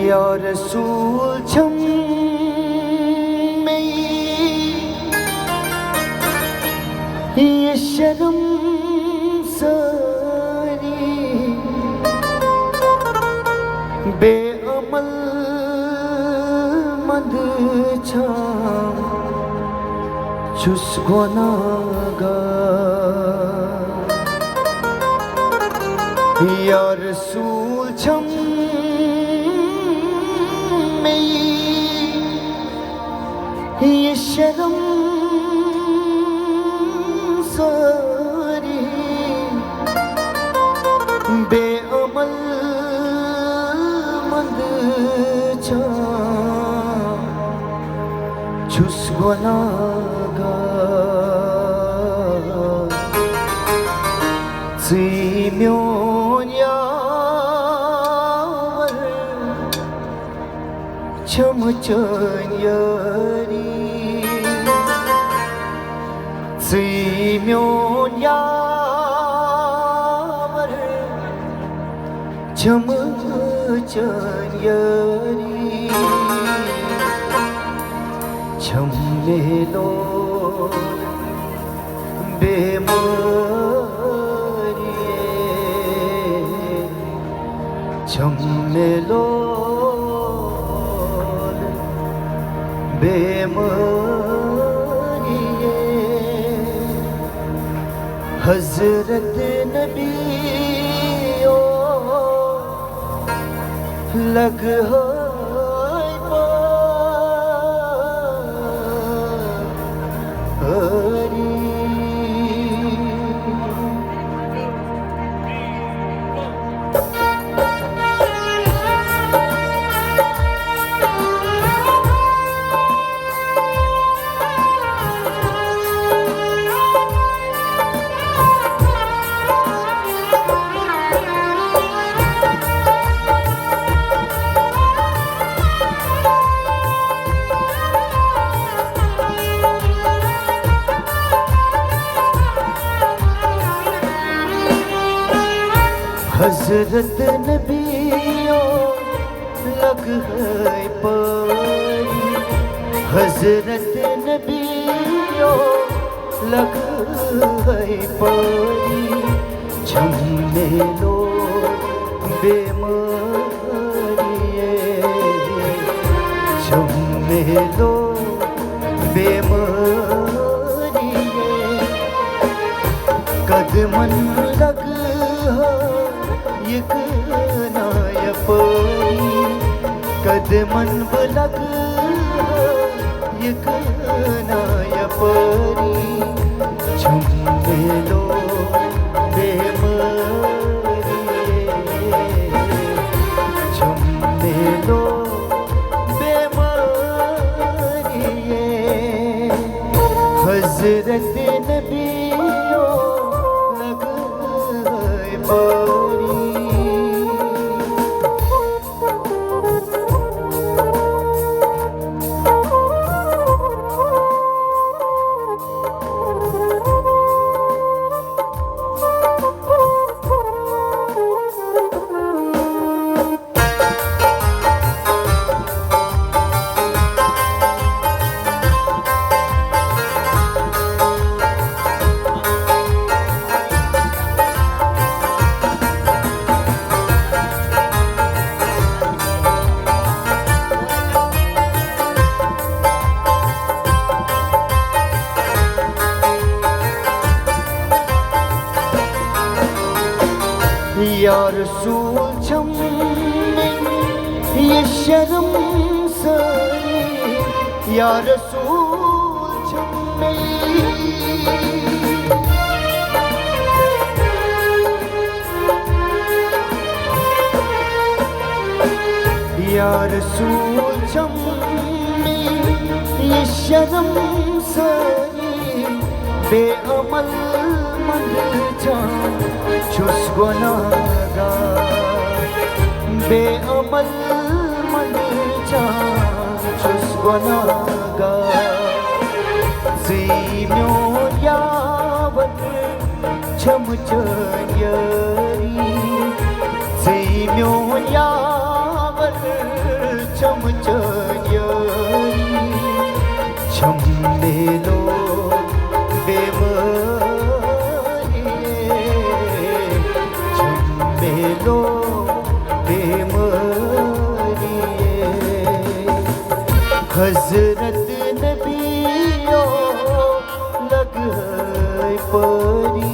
या रसूल छम में ये शर्म सारी बेअमल मंद छा चुस गुनाहगार या रसूल छम में ये शर्म सारी बेअमल मंद छा चुस गुनाहगार ज़िम्योन यावर छमचन यारी ज़िम्योन यावर छमचन यारी छमले लो बेमारिये छमले लो बेमारिये हज़रत नबी ओ लग हज़रत नबियो लग है पारी हज़रत नबियो लग है पारी छमने लो बेमारिये छमने लो बेमारिये कदमन लग एक नायपरी कदमन बलग एक नायपरी छमने लो बेमारिये छमने लो बेमारिये हज़रत नबियो लग पारी या रसूल छम में ये शर्म सारी या रसूल छम में या रसूल छम में ये शर्म सारी बेअमल मंद छा चुस गुनाहगार बेअमल मंद छा चुस गुनाहगार ज़िम्योन यावर छमचन यारी ज़िम्योन यावर झम्मेलो बेमरिए, झम्मेलो बेमरिए। हजरत नबियो लग है परी,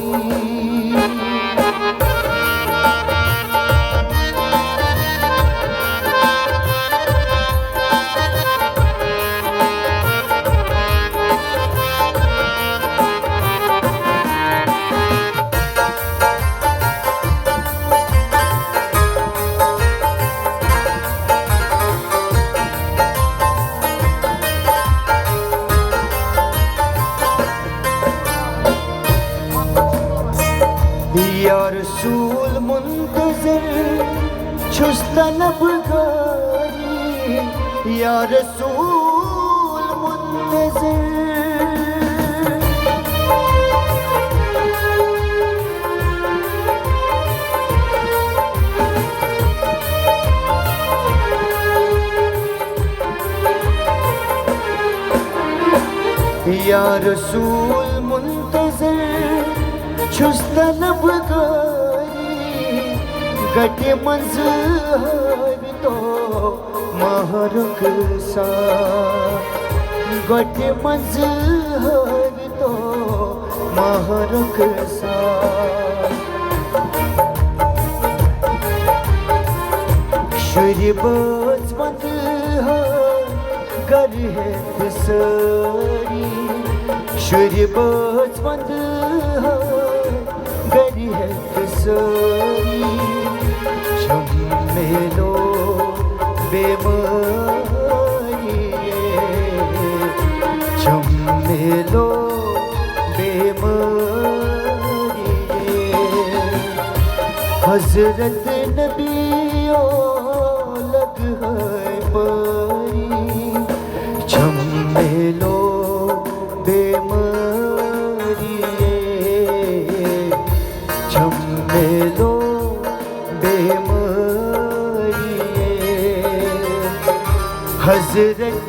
या रसूल मुंतज़िर छुस तलब गारी, या रसूल मुंतज़िर। या रसूल मुंतज़िर छुस तलब गारी, गटे मंज़हर तो महरुख सा, गटे मंज़हर तो महरुख सा। शुरबज़ बंद है गर है सरी, शुरबज़ बंद है गर है सरी। झम्मेलो बेमरिए, झम्मेलो बेमरिए। हजरत नबियो लग है परी, झम्मेलो बेमरिए, झम्मेलो बेमरिए। हजरत